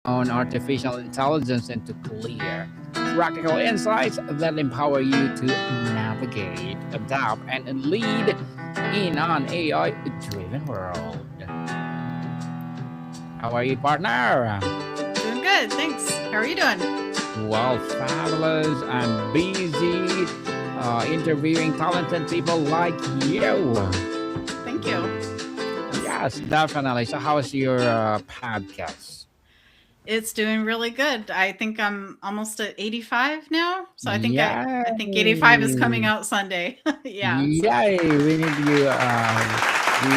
down artificial intelligence into clear, practical insights that empower you to navigate, adapt, and lead in an AI driven world. How are you, partner? Doing good, thanks. How are you doing? Well, fabulous. I'm busy interviewing talented people like you. Thank you. It's Yes, definitely. So, how's your podcast? it's doing really good. I think I'm almost at 85 now, so I think 85 is coming Yay! out Sunday. Yeah. So Yay! We need you. You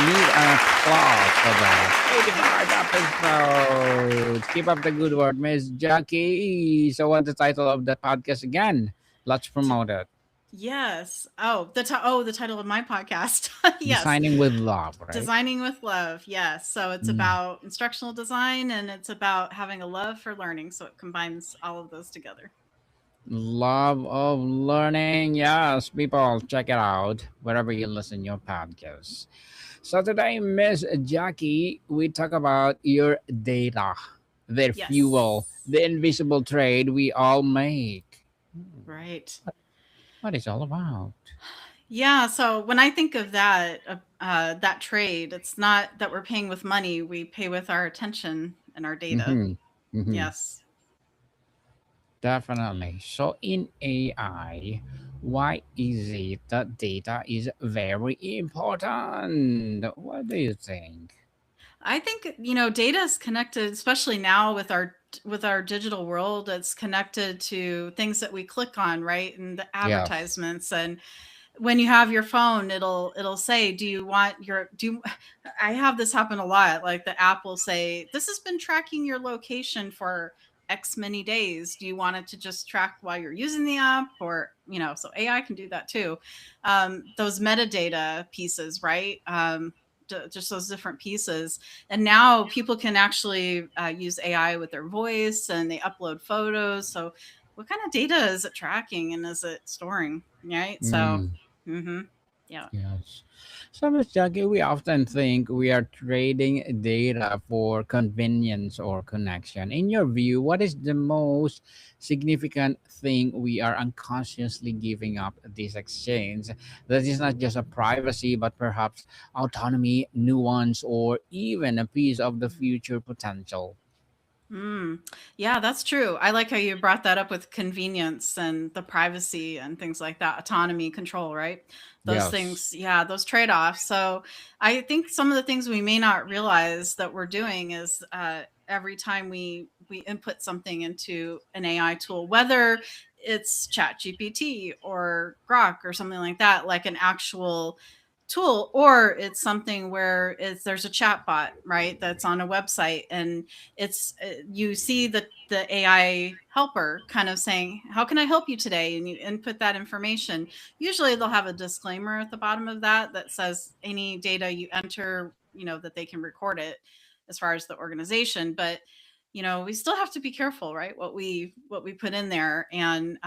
need an applause for that. 85 episodes. Keep up the good work, Miss Jackie. So, what's the title of the podcast again? Let's t- promote it. yes. The title of my podcast. Yes. Designing with love, right? Designing with love. Yes. So it's Mm. about instructional design and it's about having a love for learning. So it combines all of those together. Love of learning. Yes, people, check it out wherever you listen your podcasts. So today, Miss Jackie, we talk about your data, their fuel, Yes. the invisible trade we all make. Hmm, Right. what is all about? Yeah, so when I think of that trade, it's not that we're paying with money, we pay with our attention and our data. Mm-hmm. Mm-hmm. Yes. Definitely. So in AI, why is it that data is very important? What do you think? I think, data is connected, especially now with our digital world, it's connected to things that we click on, right? And the Yes. advertisements and when you have your phone, it'll say, "Do you want your do you, I have this happen a lot. Like the app will say, "This has been tracking your location for X many days. Do you want it to just track while you're using the app or, so AI can do that too. Those metadata pieces, right? Just those different pieces. And now people can actually use AI with their voice and they upload photos. So what kind of data is it tracking and is it storing? Right. So Mm. mm-hmm. Yeah. Yes. So, Ms. Jackie, we often think we are trading data for convenience or connection. In your view, what is the most significant thing we are unconsciously giving up this exchange that is not just a privacy, but perhaps autonomy, nuance, or even a piece of the future potential? Mm. Yeah, that's true. I like how you brought that up with convenience and the privacy and things like that, autonomy, control, right? Those Yes. things, yeah, those trade offs. So I think some of the things we may not realize that we're doing is every time we input something into an AI tool, whether it's Chat GPT or Grok or something like that, like an actual tool, or it's something where there's a chat bot, right, that's on a website and you see the AI helper kind of saying, "How can I help you today?" and you input that information. Usually they'll have a disclaimer at the bottom of that says any data you enter, that they can record it as far as the organization, but we still have to be careful, right? What we put in there and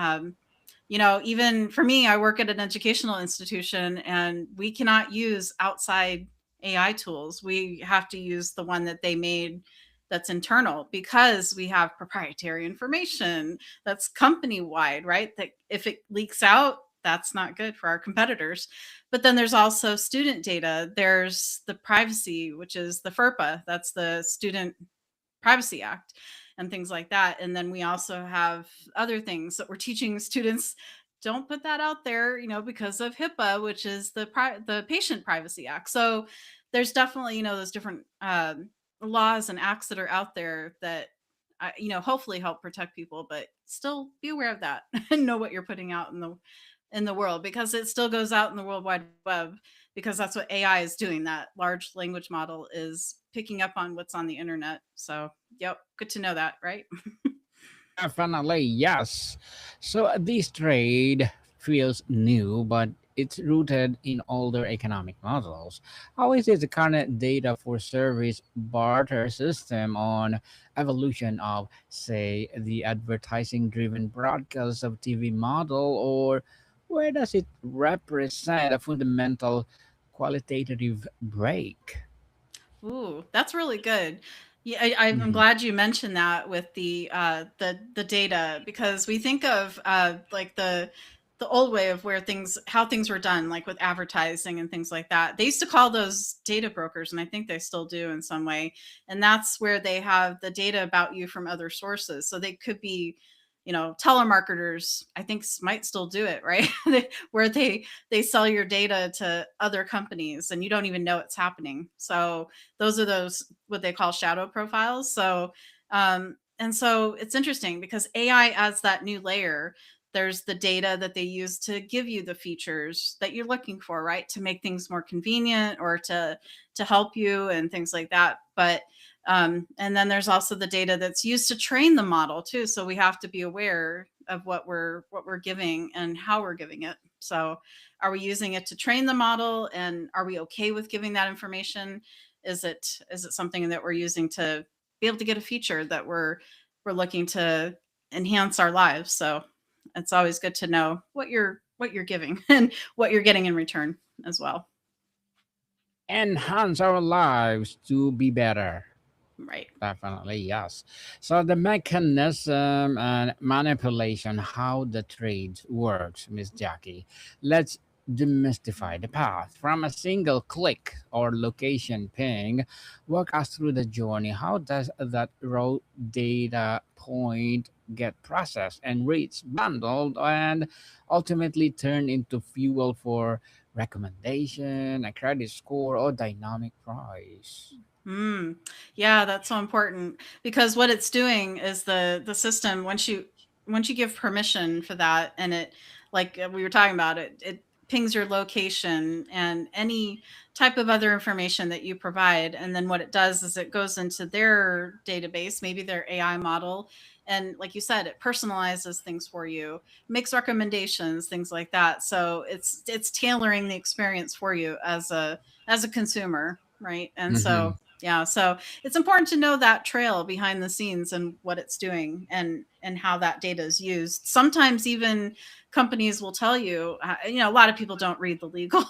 even for me, I work at an educational institution and we cannot use outside AI tools. We have to use the one that they made that's internal because we have proprietary information that's company wide, right? That if it leaks out, that's not good for our competitors. But then there's also student data. There's the privacy, which is the FERPA, that's the Student Privacy Act and things like that. And then we also have other things that we're teaching students, don't put that out there, because of HIPAA, which is the Patient Privacy Act. So there's definitely, those different laws and acts that are out there that hopefully help protect people, but still be aware of that and know what you're putting out in the world because it still goes out in the World Wide Web because that's what AI is doing. That large language model is picking up on what's on the internet. So, yep, good to know that, right? Definitely, yes. So this trade feels new, but it's rooted in older economic models. How is it the current data for service barter system on evolution of, say, the advertising driven broadcast of TV model, or where does it represent a fundamental qualitative break? Ooh, that's really good. Yeah, I'm Mhm. glad you mentioned that with the data, because we think of like the old way of where things how things were done, like with advertising and things like that. They used to call those data brokers, and I think they still do in some way. And that's where they have the data about you from other sources. So they could be, telemarketers. I think might still do it, right? Where they sell your data to other companies, and you don't even know it's happening. So those what they call shadow profiles. And so it's interesting because AI adds that new layer. There's the data that they use to give you the features that you're looking for, right? To make things more convenient or to help you and things like that. But and then there's also the data that's used to train the model too. So we have to be aware of what we're giving and how we're giving it. So are we using it to train the model, and are we okay with giving that information? Is it something that we're using to be able to get a feature that we're looking to enhance our lives? So it's always good to know what you're giving and what you're getting in return as well. Enhance our lives to be better. Right. Definitely, yes. So the mechanism and manipulation, how the trade works, Miss Jackie. Let's demystify the path from a single click or location ping. Walk us through the journey. How does that raw data point get processed, enriched, bundled, and ultimately turned into fuel for recommendation, a credit score, or dynamic price? Mm. Yeah, that's so important because what it's doing is the system, once you give permission for that, and it, like we were talking about, it pings your location and any type of other information that you provide, and then what it does is it goes into their database, maybe their AI model, and like you said, it personalizes things for you, makes recommendations, things like that. So it's tailoring the experience for you as a consumer, right? And Hmm. so yeah, so it's important to know that trail behind the scenes and what it's doing, and how that data is used. Sometimes even companies will tell you, a lot of people don't read the legal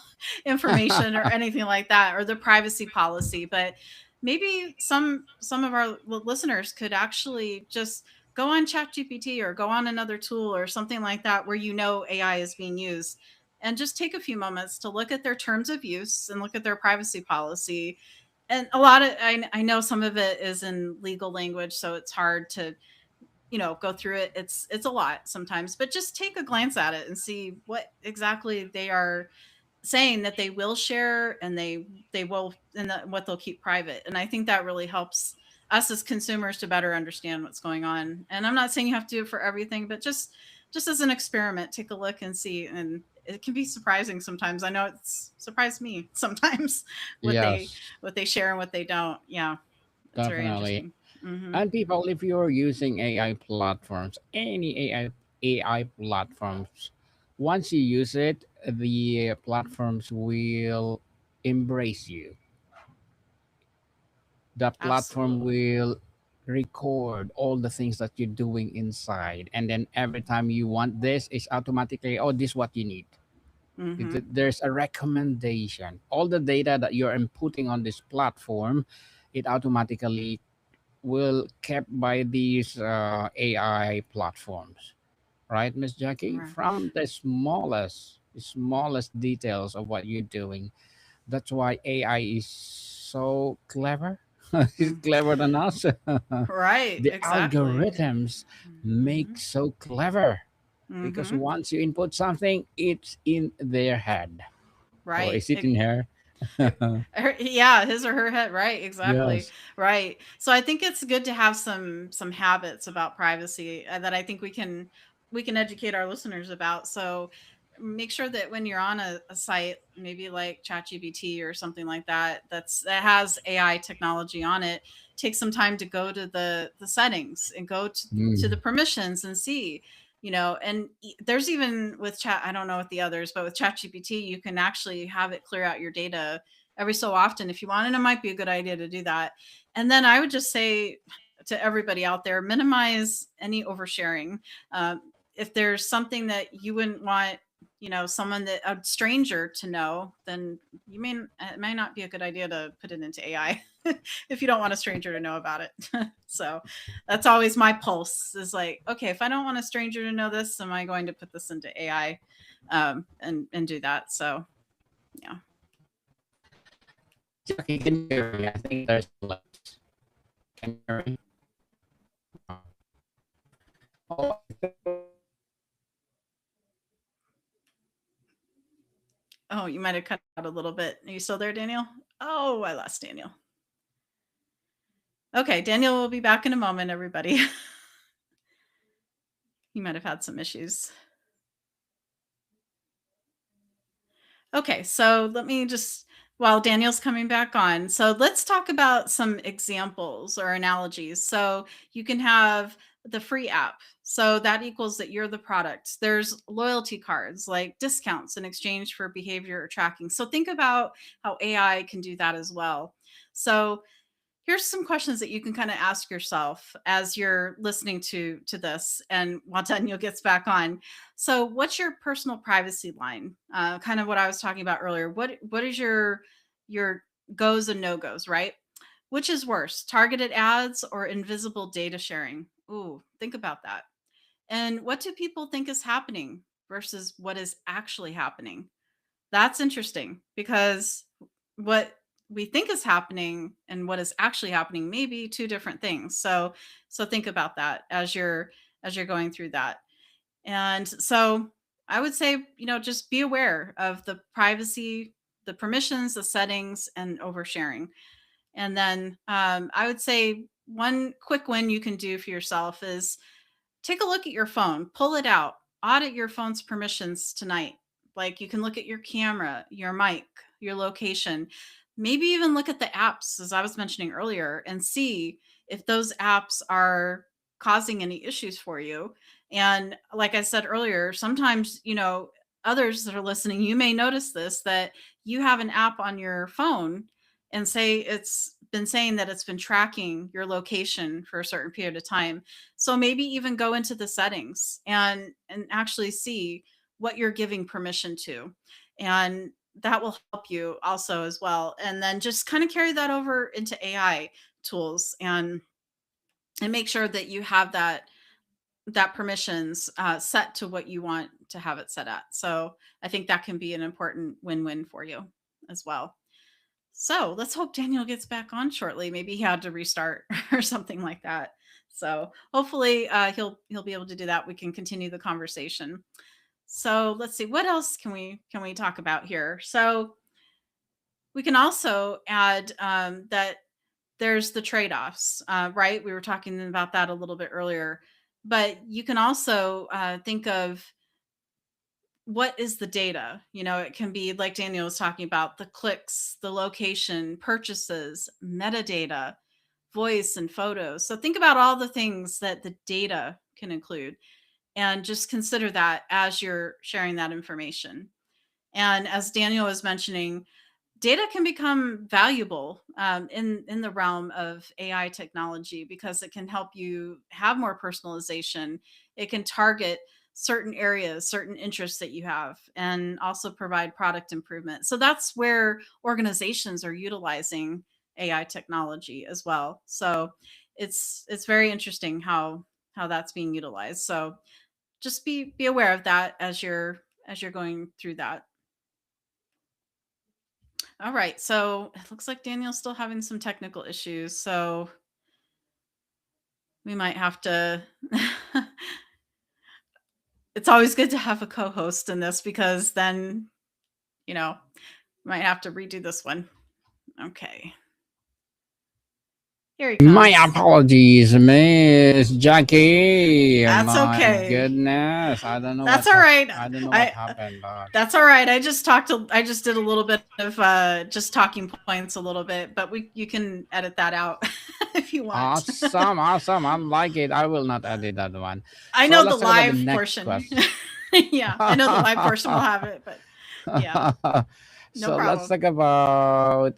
information or anything like that, or the privacy policy, but maybe some of our listeners could actually just go on ChatGPT or go on another tool or something like that where AI is being used, and just take a few moments to look at their terms of use and look at their privacy policy. And a lot of I know some of it is in legal language, so it's hard to go through it. It's a lot sometimes, but just take a glance at it and see what exactly they are saying that they will share, and they will, and what they'll keep private. And I think that really helps us as consumers to better understand what's going on. And I'm not saying you have to do it for everything, but just as an experiment, take a look and see. And it can be surprising sometimes. I know it's surprised me sometimes what they Yes, what they share and what they don't. Yeah, it's very definitely. interesting. Hmm. And people, if you're using AI platforms, any AI platforms, once you use it, the platforms will embrace you. The platform Absolutely. will record all the things that you're doing inside. And then every time you want this, it's automatically, oh, this is what you need. Hmm. There's a recommendation. All the data that you're inputting on this platform, it automatically will kept by these AI platforms, right, Miss Jackie? Right. From the smallest details of what you're doing. That's why AI is so clever. It's Mm. clever than us. Right. The Exactly. algorithms make Hmm. so clever because Hmm. once you input something, it's in their head. Or Right. is it in her? Yeah, his or her head, right? Exactly. Yes. Right. So I think it's good to have some habits about privacy, that I think we can educate our listeners about. So make sure that when you're on a site, maybe like ChatGPT or something like that, that has AI technology on it, take some time to go to the settings and go to the Mm. permissions and see, and there's even with chat, I don't know with the others, but with ChatGPT, you can actually have it clear out your data every so often if you want, and it might be a good idea to do that. And then I would just say to everybody out there, minimize any oversharing. If there's something that you wouldn't want, someone that a stranger to know, then it may not be a good idea to put it into AI. if you don't want a stranger to know about it. So that's always my pulse is like, okay, if I don't want a stranger to know this, am I going to put this into AI and do that? So yeah. Jackie, can you hear me? I think there's less. Can you hear me? Oh, Oh, you might have cut out a little bit. Are you still there, Daniel? Oh, I lost Daniel. Okay, Daniel will be back in a moment, everybody. He might have had some issues. Okay, so let me just, while Daniel's coming back on, so let's talk about some examples or analogies. So you can have the free app. So that equals that you're the product. There's loyalty cards like discounts in exchange for behavior tracking. So think about how AI can do that as well. So here's some questions that you can kind of ask yourself as you're listening to this and while Daniel gets back on. So what's your personal privacy line? Kind of what I was talking about earlier. What is your goes and no-goes, right? Which is worse, targeted ads or invisible data sharing? Ooh, think about that. And what do people think is happening versus what is actually happening? That's interesting because what we think is happening and what is actually happening may be two different things. So think about that as you're going through that. And so I would say, just be aware of the privacy, the permissions, the settings, and oversharing. And then I would say one quick win you can do for yourself is take a look at your phone, pull it out, audit your phone's permissions tonight. Like you can look at your camera, your mic, your location, maybe even look at the apps, as I was mentioning earlier, and see if those apps are causing any issues for you. And like I said earlier, sometimes, others that are listening, you may notice this that you have an app on your phone and say it's been saying that it's been tracking your location for a certain period of time. So maybe even go into the settings and actually see what you're giving permission to. And that will help you also as well. And then just kind of carry that over into AI tools and make sure that you have that permissions set to what you want to have it set at. So I think that can be an important win-win for you as well. So let's hope Daniel gets back on shortly. Maybe he had to restart or something like that. So hopefully he'll be able to do that. We can continue the conversation. So let's see, what else can we talk about here? So we can also add that there's the trade-offs, right? We were talking about that a little bit earlier, but you can also think of what is the data. It can be like Daniel was talking about, the clicks, the location, purchases, metadata, voice, and photos. So think about all the things that the data can include and just consider that as you're sharing that information. And as Daniel was mentioning, data can become valuable in the realm of AI technology because it can help you have more personalization. It can target certain areas, certain interests that you have, and also provide product improvement. So that's where organizations are utilizing AI technology as well. So it's very interesting how that's being utilized. So just be aware of that as you're going through that. All right. So it looks like Daniel's still having some technical issues. So we might have to. It's always good to have a co host in this because then, might have to redo this one. Okay. Here he my comes. apologies, Miss Jackie. That's My okay. goodness, I don't know That's all right. I don't know what I happened, but That's all right. I just did a little bit of just talking points a little bit, but you can edit that out if you want. awesome, awesome. I like it. I will not edit that one. I So know the let's talk about the live next portion. question. Yeah, I know the live portion will have it, but yeah, no So let's problem. talk about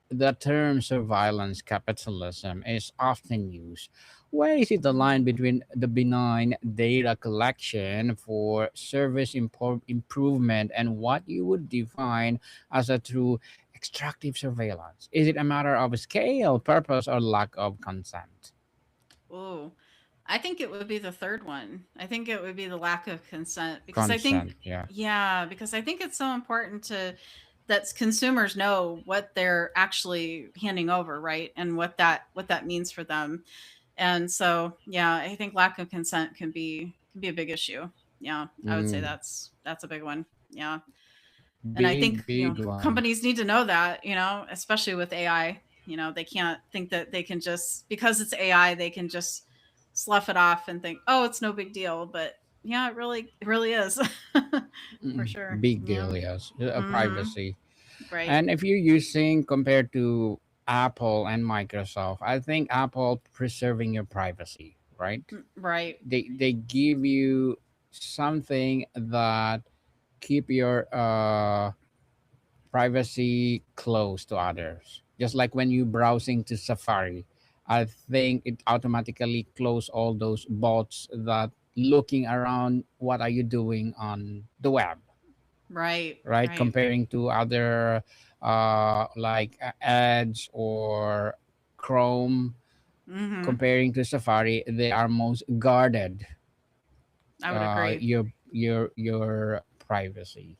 the term surveillance capitalism is often used. Where is it the line between the benign data collection for service improvement and what you would define as a true extractive surveillance? Is it a matter of scale, purpose, or lack of consent? Ooh. I think it would be the third one. I think it would be the lack of consent because I think, Consent, yeah. yeah, because I think it's so important to that consumers know what they're actually handing over, right? And what that means for them. And so, yeah, I think lack of consent can be a big issue. Yeah, I would say Mm, that's a big one. Yeah. And I think, big one. companies need to know that, especially with AI. They can't think that they can just, because it's AI, they can just slough it off and think, oh, it's no big deal. But yeah, it really is. For sure. Big Yeah. deal, yes. Mm-hmm. Privacy. Right. And if you're using compared to Apple and Microsoft, I think Apple preserving your privacy, right? Right. They give you something that keep your privacy close to others. Just like when you browsing to Safari, I think it automatically close all those bots that looking around what are you doing on the web, Right. right? Right. Comparing to other like Edge or Chrome, Mm-hmm. comparing to Safari, they are most guarded. I would agree. Your privacy.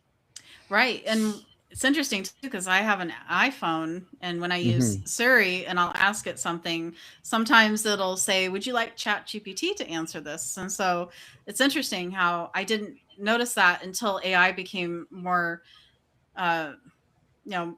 Right. And it's interesting too because I have an iPhone, and when I use Mm-hmm. Siri and I'll ask it something, sometimes it'll say, "Would you like ChatGPT to answer this?" And so it's interesting how I didn't notice that until AI became uh, you know,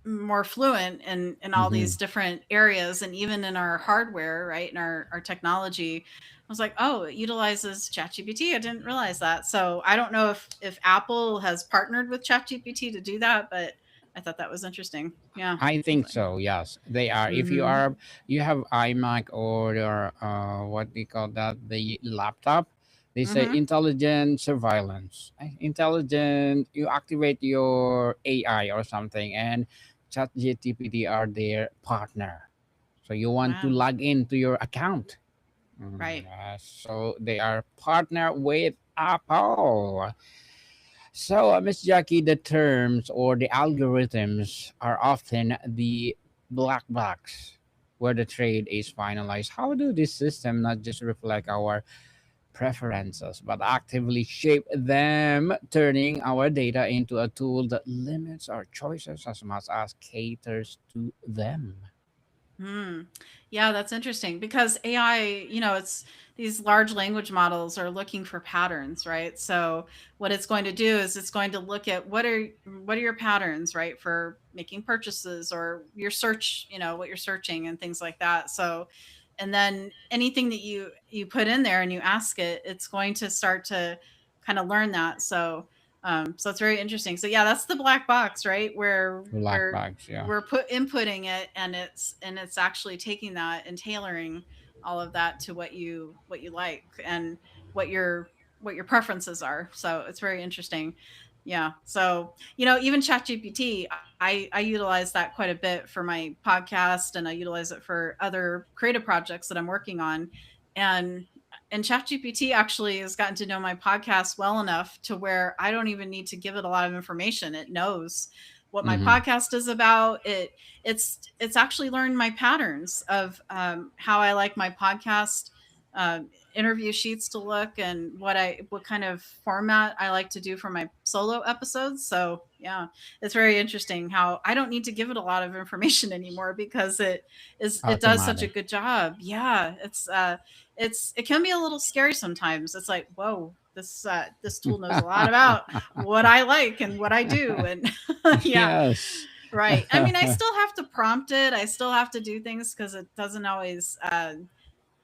more fluent in all Mm-hmm. these different areas, and even in our hardware, right, in our technology. I was like, oh, it utilizes ChatGPT. I didn't realize that. So I don't know if Apple has partnered with ChatGPT to do that, but I thought that was interesting. Yeah. I I was think like, so. Yes, they are. If you mm-hmm. are, you have iMac or your what do you call that? The laptop. They say Mm-hmm. intelligent surveillance. Intelligent. You activate your AI or something, and ChatGPT are their partner. So you want to Wow. log into your account. Right. So they are partner with Apple. So, Miss Jackie, the terms or the algorithms are often the black box where the trade is finalized. How do this system not just reflect our preferences, but actively shape them, turning our data into a tool that limits our choices as much as caters to them? Hmm. Yeah, that's interesting because AI, it's these large language models are looking for patterns, right? So what it's going to do is it's going to look at what are your patterns, right, for making purchases or your search, what you're searching and things like that. So and then anything that you put in there and you ask it, it's going to start to kind of learn that. So it's very interesting. So yeah, that's the black box, right? Where Black where box, yeah. we're inputting it, and it's actually taking that and tailoring all of that to what you like and what your preferences are. So it's very interesting. Yeah. So, even ChatGPT, I utilize that quite a bit for my podcast, and I utilize it for other creative projects that I'm working on. And ChatGPT actually has gotten to know my podcast well enough to where I don't even need to give it a lot of information. It knows what my Mm-hmm. podcast is about. It's actually learned my patterns of how I like my podcast interview sheets to look, and what kind of format I like to do for my solo episodes. So yeah, it's very interesting how I don't need to give it a lot of information anymore because it does such a Automatic. good job. Yeah, it can be a little scary sometimes. It's like, whoa, this tool knows a lot about what I like and what I do, and yeah, Yes. right. I mean, I still have to prompt it. I still have to do things because it doesn't always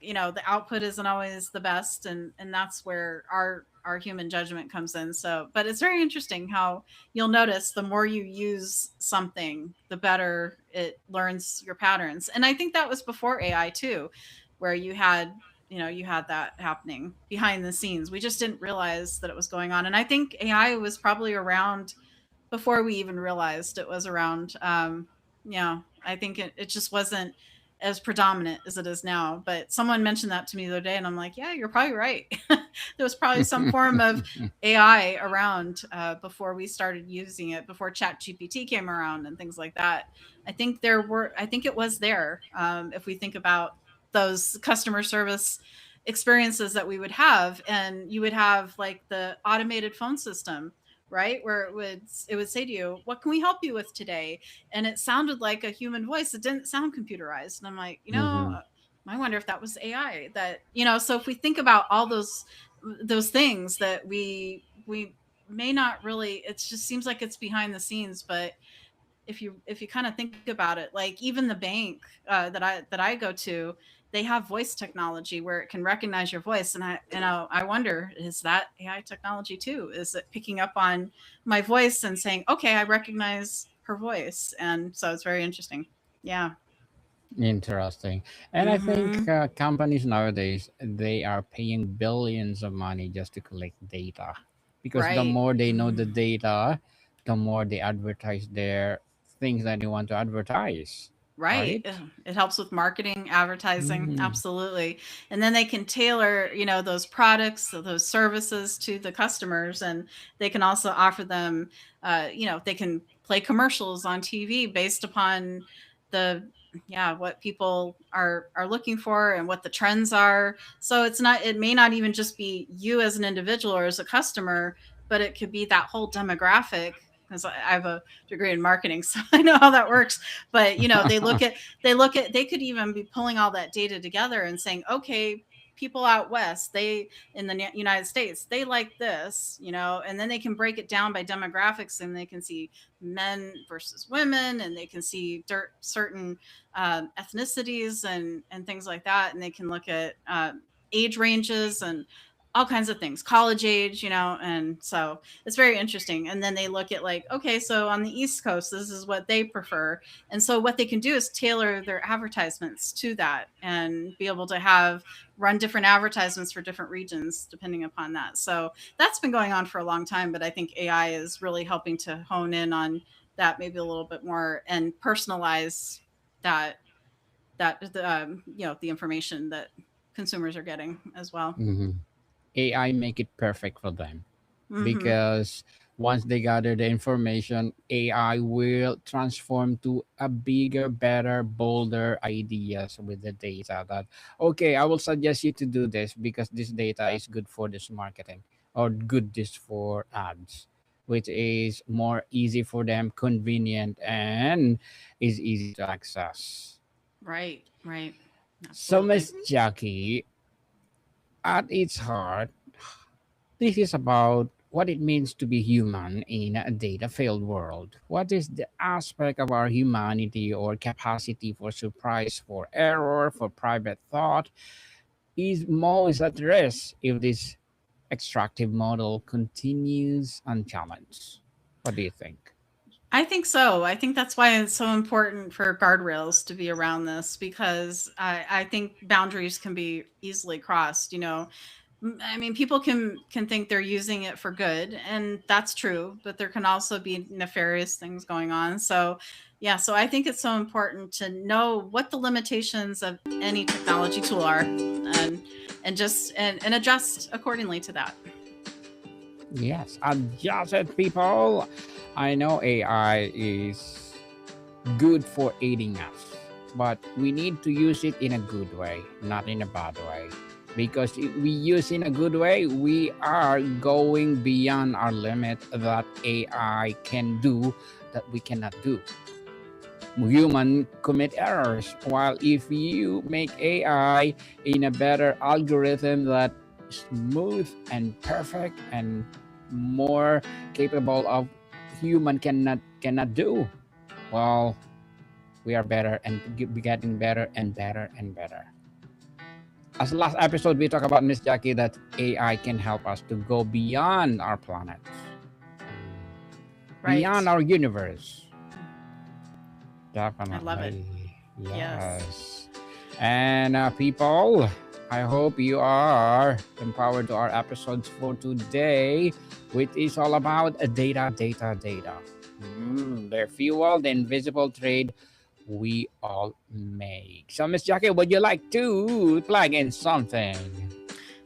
the output isn't always the best, and that's where our human judgment comes in. So but it's very interesting how you'll notice the more you use something, the better it learns your patterns. And I think that was before AI too, where you had that happening behind the scenes. We just didn't realize that it was going on. And I think AI was probably around before we even realized it was around. Yeah, I think it just wasn't as predominant as it is now. But someone mentioned that to me the other day, and I'm like, yeah, you're probably right. There was probably some form of AI around before we started using it, before Chat GPT came around and things like that. I think it was there. If we think about those customer service experiences that we would have, and you would have like the automated phone system, right, where it would say to you, what can we help you with today, and it sounded like a human voice. It didn't sound computerized, and I'm like, Hmm. I wonder if that was AI. That, so if we think about all those things that we may not really, it just seems like it's behind the scenes. But if you kind of think about it, like even the bank that I go to, they have voice technology where it can recognize your voice, and I wonder, is that AI technology too? Is it picking up on my voice and saying, okay, I recognize her voice? And so it's very interesting. Yeah. Interesting. And I think Mm-hmm. companies nowadays, they are paying billions of money just to collect data, because the Right. more they know the Mm. data, the more they advertise their things that they want to advertise, Right. right? It helps with marketing, advertising, Hmm. absolutely. And then they can tailor, those products, those services to the customers, and they can also offer them, they can play commercials on TV based upon the, yeah, what people are looking for and what the trends are. So it may not even just be you as an individual or as a customer, but it could be that whole demographic. Because I have a degree in marketing, so I know how that works. But they could even be pulling all that data together and saying, okay, people out west, they in the United States, they like this, and then they can break it down by demographics, and they can see men versus women, and they can see certain ethnicities and things like that, and they can look at age ranges and all kinds of things, college age, and so it's very interesting. And then they look at, like, okay, so on the East Coast, this is what they prefer, and so what they can do is tailor their advertisements to that and be able to have run different advertisements for different regions depending upon that. So that's been going on for a long time, but I think AI is really helping to hone in on that maybe a little bit more and personalize that the information that consumers are getting as well. Hmm. AI make it perfect for them, Mm-hmm. because once they gather the information, AI will transform to a bigger, better, bolder ideas with the data. That, okay, I will suggest you to do this because this data is good for this marketing, or good this for ads, which is more easy for them, convenient, and is easy to access. Right, right, So, absolutely. Miss Jackie, at its heart, this is about what it means to be human in a data filled world. What is the aspect of our humanity or capacity for surprise, for error, for private thought is most at risk if this extractive model continues unchallenged? What do you think? I think so. I think that's why it's so important for guardrails to be around this, because I think boundaries can be easily crossed. I mean, people can think they're using it for good, and that's true, but there can also be nefarious things going on. So, yeah, so I think it's so important to know what the limitations of any technology tool are, and just and adjust accordingly to that. Yes, adjust it, people. I know AI is good for aiding us, but we need to use it in a good way, not in a bad way. Because if we use in a good way, we are going beyond our limit that AI can do that we cannot do. Human commit errors, while if you make AI in a better algorithm that smooth and perfect and more capable of human cannot do, well, we are better and be getting better and better and better. As last episode, we talked about, Miss Jackie, that AI can help us to go beyond our planets, beyond Right. our universe. I love it. Definitely. Yes. Yes. And people, I hope you are empowered to our episodes for today, which is all about data, data, data. The fuel, the invisible trade we all make. So, Miss Jackie, would you like to plug in something?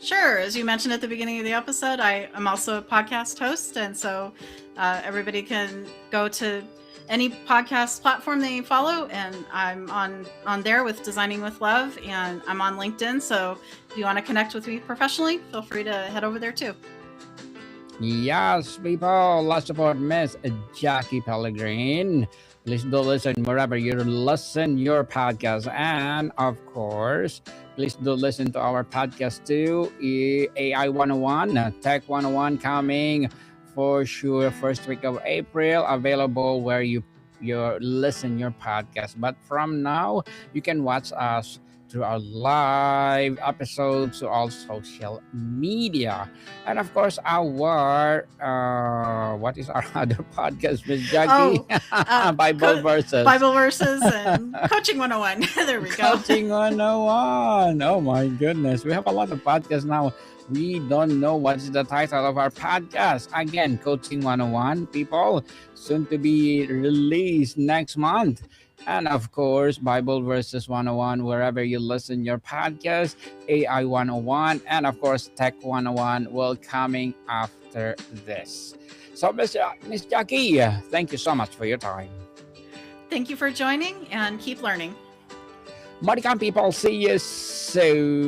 Sure. As you mentioned at the beginning of the episode, I am also a podcast host. And so everybody can go to any podcast platform they follow. And I'm on there with Designing with Love. And I'm on LinkedIn. So if you want to connect with me professionally, feel free to head over there too. Yes, people, let's support Miss Jackie Pellegrin. Please do listen wherever you listen your podcast. And of course, please do listen to our podcast too. AI 101, Tech 101 coming for sure first week of April, available where you listen your podcast. But from now, you can watch us through our live episodes to all social media. And of course, our what is our other podcast, Miss Jackie? Bible verses. Bible verses and Coaching 101. There we go. Coaching 101. Oh my goodness. We have a lot of podcasts now. We don't know what is the title of our podcast. Again, Coaching 101, people, soon to be released next month. And of course, Bible Verses 101, wherever you listen your podcast, AI 101, and of course, Tech 101 will coming after this. So, Miss Jackie, thank you so much for your time. Thank you for joining and keep learning. Maricam people, see you soon.